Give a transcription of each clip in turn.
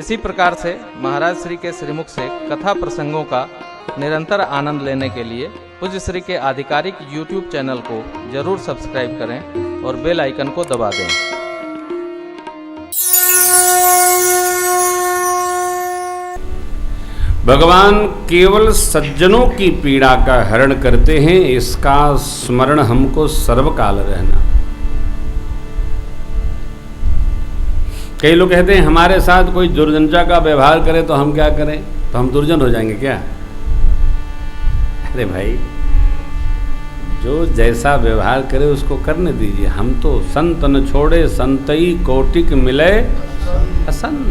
इसी प्रकार से महाराज श्री के श्रीमुख से कथा प्रसंगों का निरंतर आनंद लेने के लिए पूज्य श्री के आधिकारिक YouTube चैनल को जरूर सब्सक्राइब करें और बेल आइकन को दबा दें। भगवान केवल सज्जनों की पीड़ा का हरण करते हैं, इसका स्मरण हमको सर्वकाल रहना। कई लोग कहते हैं हमारे साथ कोई दुर्जनता का व्यवहार करे तो हम क्या करें, तो हम दुर्जन हो जाएंगे क्या? अरे भाई, जो जैसा व्यवहार करे उसको करने दीजिए। हम तो संत न छोड़े संतई कोटिक मिले असंत,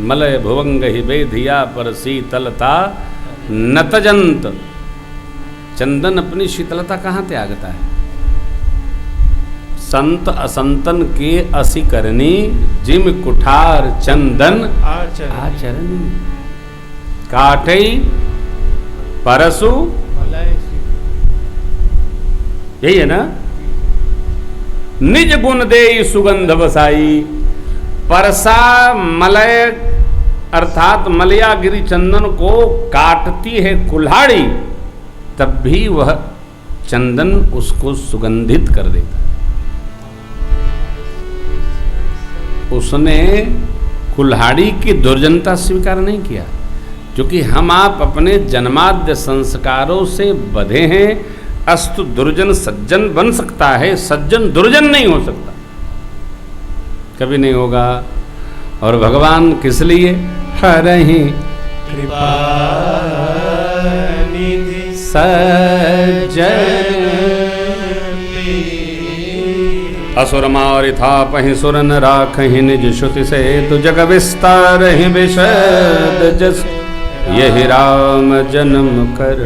मलय भुवंग ही बेधिया पर शीतलता नतजंत। चंदन अपनी शीतलता कहाँ त्यागता है? संत असंतन के असी करनी, जिम कुठार चंदन आचरणी। काटई परसु, यही है ना? निज गुण दे सुगंध बसाई। परसा मलय अर्थात मलयागिरी चंदन को काटती है कुल्हाड़ी, तब भी वह चंदन उसको सुगंधित कर देता है। उसने कुल्हाड़ी की दुर्जनता स्वीकार नहीं किया, क्योंकि हम आप अपने जन्माद्य संस्कारों से बधे हैं। अस्तु दुर्जन सज्जन बन सकता है, सज्जन दुर्जन नहीं हो सकता, कभी नहीं होगा। और भगवान किस लिए? हरहि कृपा निधि सज्जन, असुर मारि थापहि सुरन राखहि निज श्रुति से, तु जग विस्तारहि विशद जस, यहि राम जन्म कर।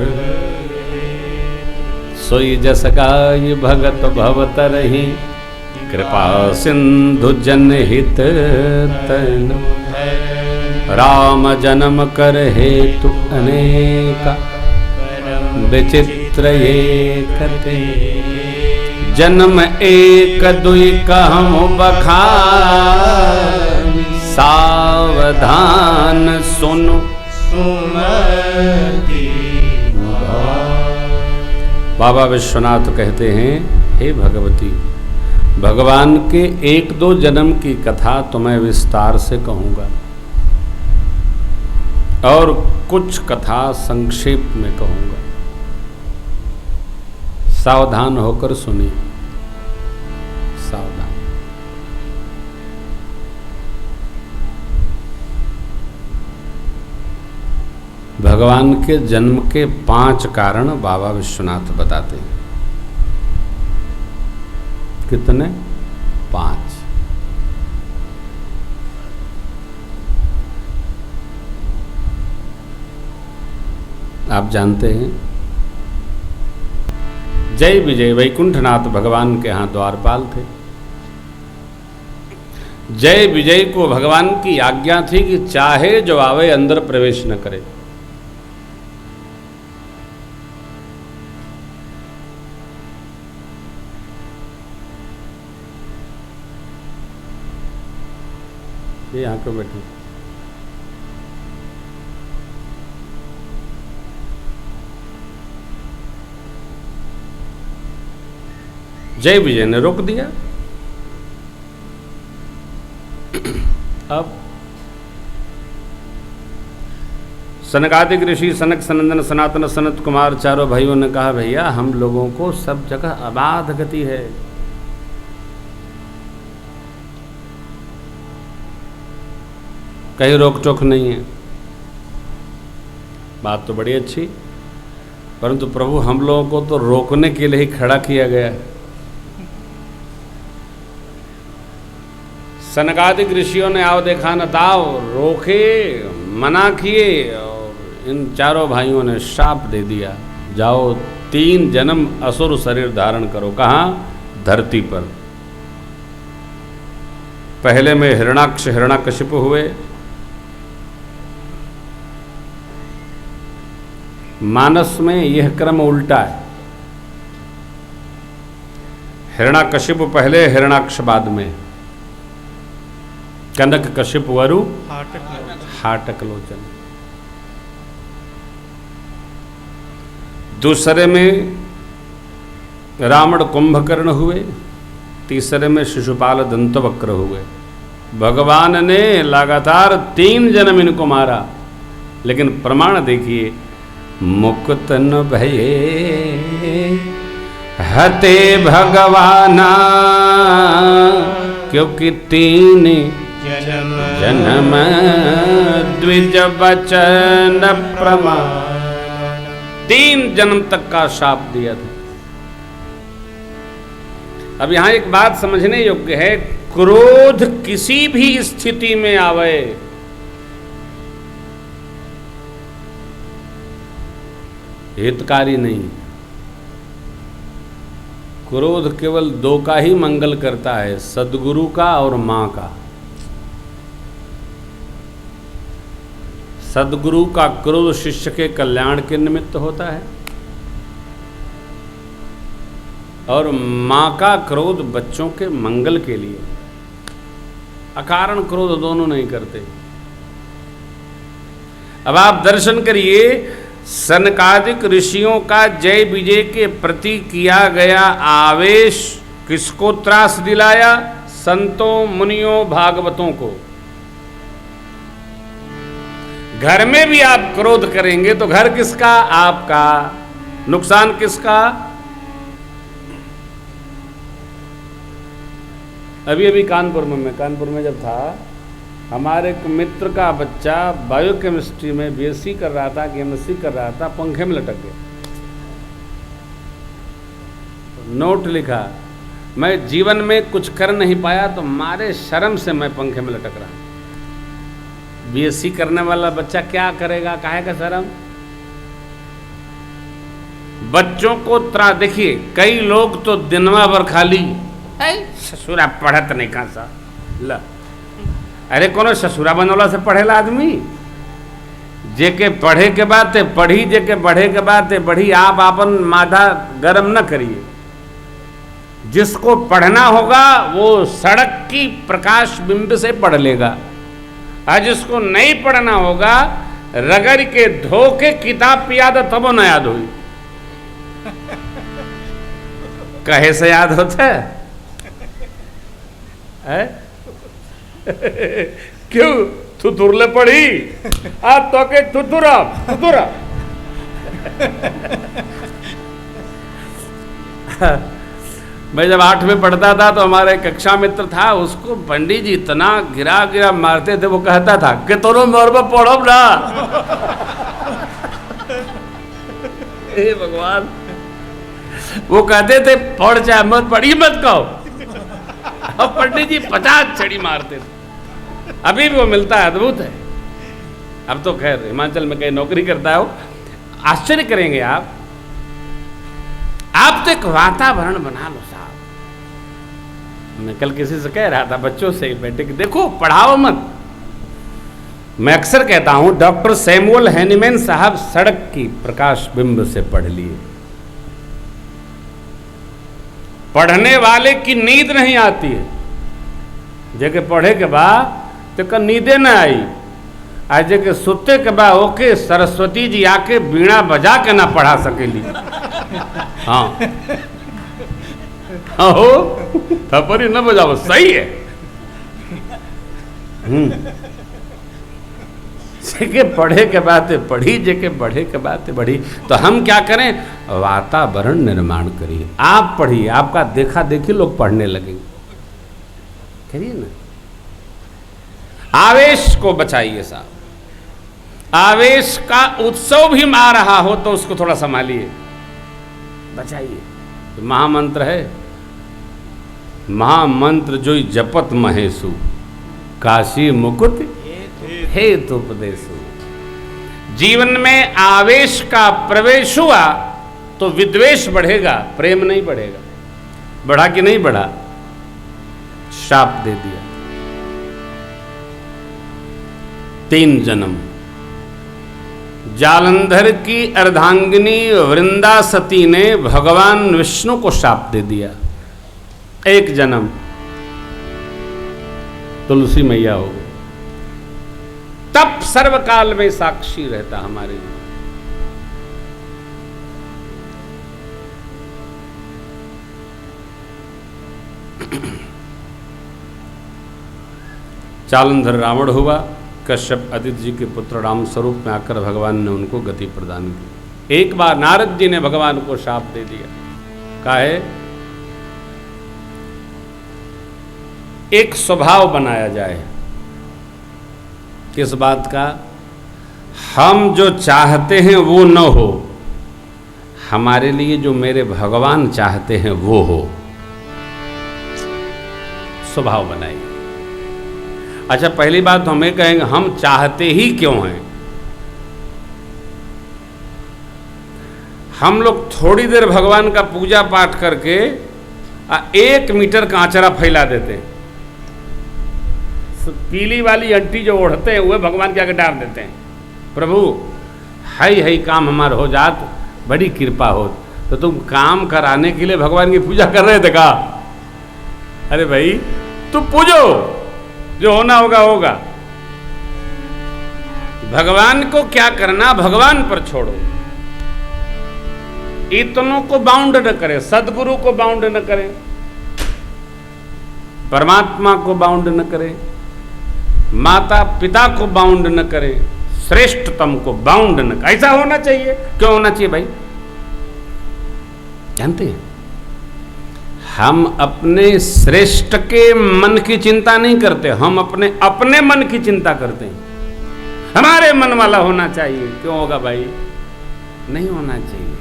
सोई जस गाय भगत भवतरहि, कृपा सिंधु जनहित तन। राम जन्म कर हेतु अनेका, विचित्र एक ते। जन्म एक दुई कहूँ बखान, सावधान सुनु सुमति। बाबा विश्वनाथ कहते हैं, हे भगवती, भगवान के एक दो जन्म की कथा तो मैं विस्तार से कहूँगा, और कुछ कथा संक्षेप में कहूँगा। सावधान होकर सुनिए, सावधान। भगवान के जन्म के 5 कारण बाबा विश्वनाथ बताते हैं। कितने? 5। आप जानते हैं, जय विजय वैकुंठनाथ भगवान के यहाँ द्वारपाल थे। जय विजय को भगवान की आज्ञा थी कि चाहे जो आवे अंदर प्रवेश न करे। ये यहाँ पे बैठे। जय विजय ने रोक दिया। अब सनकादिक ऋषि सनक सनंदन सनातन सनत कुमार चारों भाइयों ने कहा, भैया हम लोगों को सब जगह अबाध गति है। कहीं रोक टोक नहीं है। बात तो बड़ी अच्छी, परंतु प्रभु हम लोगों को तो रोकने के लिए ही खड़ा किया गया है। सनकादिक ऋषियों ने आओ देखा न ताओ, रोके, मना किए, और इन चारों भाइयों ने शाप दे दिया, जाओ 3 जन्म असुर शरीर धारण करो। कहाँ? धरती पर। पहले में हिरणाक्ष हिरण्यकशिपु हुए, मानस में यह क्रम उल्टा है। हिरण्यकशिपु पहले, हिरणाक्ष बाद में। कनक कश्यप वरु हाटक हाटक लोचन। दूसरे में रावण कुंभकर्ण हुए, तीसरे में शिशुपाल दंतवक्र हुए। भगवान ने लगातार 3 जन्म इनको मारा, लेकिन प्रमाण देखिए, मुक्त न भये हते भगवाना, क्योंकि 3 जन्म द्विज बचन प्रमाण। 3 जन्म तक का शाप दिया था। अब यहां एक बात समझने योग्य है, क्रोध किसी भी स्थिति में आवे, हितकारी नहीं। क्रोध केवल 2 का ही मंगल करता है, सद्गुरु का और मां का। सद्गुरु का क्रोध शिष्य के कल्याण के निमित्त होता है, और मां का क्रोध बच्चों के मंगल के लिए। अकारण क्रोध दोनों नहीं करते। अब आप दर्शन करिए, सनकादिक ऋषियों का जय विजय के प्रति किया गया आवेश किसको त्रास दिलाया? संतों, मुनियों, भागवतों को। घर में भी आप क्रोध करेंगे तो घर किसका? आपका। नुकसान किसका? अभी अभी कानपुर में जब था, हमारे एक मित्र का बच्चा बायोकेमिस्ट्री में बीएससी कर रहा था, केमिस्ट्री कर रहा था, पंखे में लटक गया। नोट लिखा, मैं जीवन में कुछ कर नहीं पाया तो मारे शर्म से मैं पंखे में लटक रहा। बीएससी करने वाला बच्चा क्या करेगा? काहे का शर्म? बच्चों को देखिए, कई लोग तो दिनवा भर खाली ससुरा पढ़त नहीं कहा सा ला। अरे कोनो ससुरा बनौला से पढ़ेला आदमी? जेके पढ़े के बाद पढ़ी, जेके बढ़े के बाद बढ़ी। आप अपन माथा गरम न करिए। जिसको पढ़ना होगा वो सड़क की प्रकाश बिंब से पढ़ लेगा, और जिसको नहीं पढ़ना होगा रगड़ के धो के किताब पिया दो तब न याद हुई। कहे से याद होता है? क्यों थुथुरले पड़ी? आप तो के थुथुरा। मैं जब 8 में पढ़ता था तो हमारा एक कक्षा मित्र था, उसको पंडित जी इतना गिरा मारते थे, वो कहता था कि तोरो मोर में पढ़ो ना। हे भगवान, वो कहते थे पढ़ चाहे मत पढ़ी मत कहो। अब पंडित जी 50 छड़ी मारते थे। अभी भी वो मिलता है, अद्भुत है। अब तो खैर हिमाचल में कहीं नौकरी करता है वो। आश्चर्य करेंगे आप तो एक वातावरण बना लो साहब। मैं कल किसी से कह रहा था, बच्चों से बैठे कि देखो पढ़ाओ मत। मैं अक्सर कहता हूं, डॉक्टर सैमुअल हैनीमैन साहब सड़क की प्रकाश बिंब से पढ़ लिए। पढ़ने वाले की नींद नहीं आती है, जेके पढ़े के बाद तो नींदे न आई। आज जेके सुते के बाद ओके सरस्वती जी आके बीणा बजा के ना पढ़ा सकेली। हाँ हो थपरी न बजाओ, सही है। जेके पढ़े के बाद पढ़ी, जेके बढ़े के बाद बढ़ी। तो हम क्या करें? वातावरण निर्माण करिए। आप पढ़िए, आपका देखा देखी लोग पढ़ने लगेंगे। करिए ना। आवेश को बचाइए साहब। आवेश का उत्सव भी आ रहा हो तो उसको थोड़ा संभालिए, बचाइए। तो महामंत्र है, महामंत्र जो जपत महेशु, काशी मुकुट हेतुपदेशु। जीवन में आवेश का प्रवेश हुआ तो विद्वेष बढ़ेगा, प्रेम नहीं बढ़ेगा। बढ़ा कि नहीं बढ़ा? शाप दे दिया। 3 जन्म। जालंधर की अर्धांगिनी वृंदा सती ने भगवान विष्णु को शाप दे दिया। 1 जन्म तुलसी मैया हो गई। तप सर्वकाल में साक्षी रहता हमारे लिए। जालंधर रावण हुआ, कश्यप आदित्य जी के पुत्र राम स्वरूप में आकर भगवान ने उनको गति प्रदान की। एक बार नारद जी ने भगवान को शाप दे दिया, कहा है एक स्वभाव बनाया जाए। किस बात का? हम जो चाहते हैं वो न हो, हमारे लिए जो मेरे भगवान चाहते हैं वो हो। स्वभाव बनाइए। अच्छा, पहली बात तो हमें कहेंगे हम चाहते ही क्यों हैं। हम लोग थोड़ी देर भगवान का पूजा पाठ करके 1 मीटर का आंचरा फैला देते हैं। पीली वाली अंटी जो ओढ़ते हैं वह भगवान के आगे डाल देते हैं, प्रभु हाई काम हमारा हो जात, बड़ी कृपा हो। तो तुम काम कराने के लिए भगवान की पूजा कर रहे थे का? अरे भाई तुम पूजो, जो होना होगा होगा। भगवान को क्या करना भगवान पर छोड़ो। इतनों को बाउंड न करें, सदगुरु को बाउंड न करें, परमात्मा को बाउंड न करें, माता पिता को बाउंड न करें, श्रेष्ठतम को बाउंड न। ऐसा होना चाहिए। क्यों होना चाहिए भाई? जानते हैं हम अपने श्रेष्ठ के मन की चिंता नहीं करते, हम अपने मन की चिंता करते हैं। हमारे मन वाला होना चाहिए। क्यों होगा भाई? नहीं होना चाहिए।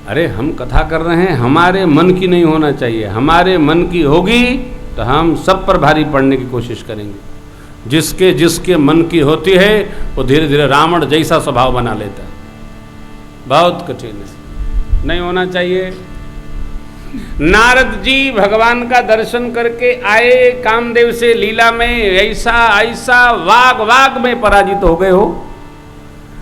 अरे हम कथा कर रहे हैं, हमारे मन की नहीं होना चाहिए। हमारे मन की होगी तो हम सब पर भारी पड़ने की कोशिश करेंगे। जिसके मन की होती है वो धीरे धीरे रावण जैसा स्वभाव बना लेता है। बहुत कठिन है, नहीं होना चाहिए। नारद जी भगवान का दर्शन करके आए, कामदेव से लीला में ऐसा वाग में पराजित हो गए हो।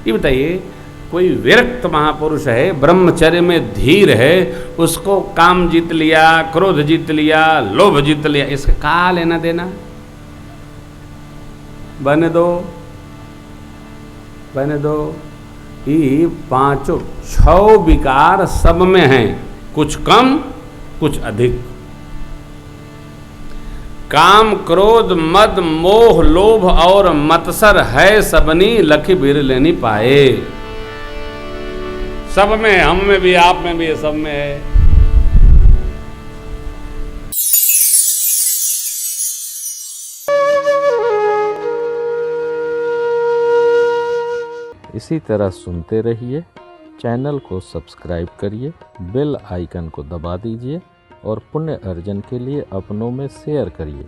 ये बताइए, कोई विरक्त महापुरुष है, ब्रह्मचर्य में धीर है, उसको काम जीत लिया, क्रोध जीत लिया, लोभ जीत लिया, इसका क्या लेना देना? बने दो। ये 5-6 विकार सब में हैं, कुछ कम कुछ अधिक। काम क्रोध मद मोह लोभ और मत्सर है सबनी, लखी बीर लेनी पाए। सब में, हम में भी, आप में भी, सब में है। इसी तरह सुनते रहिए। चैनल को सब्सक्राइब करिए, बेल आइकन को दबा दीजिए और पुण्य अर्जन के लिए अपनों में शेयर करिए।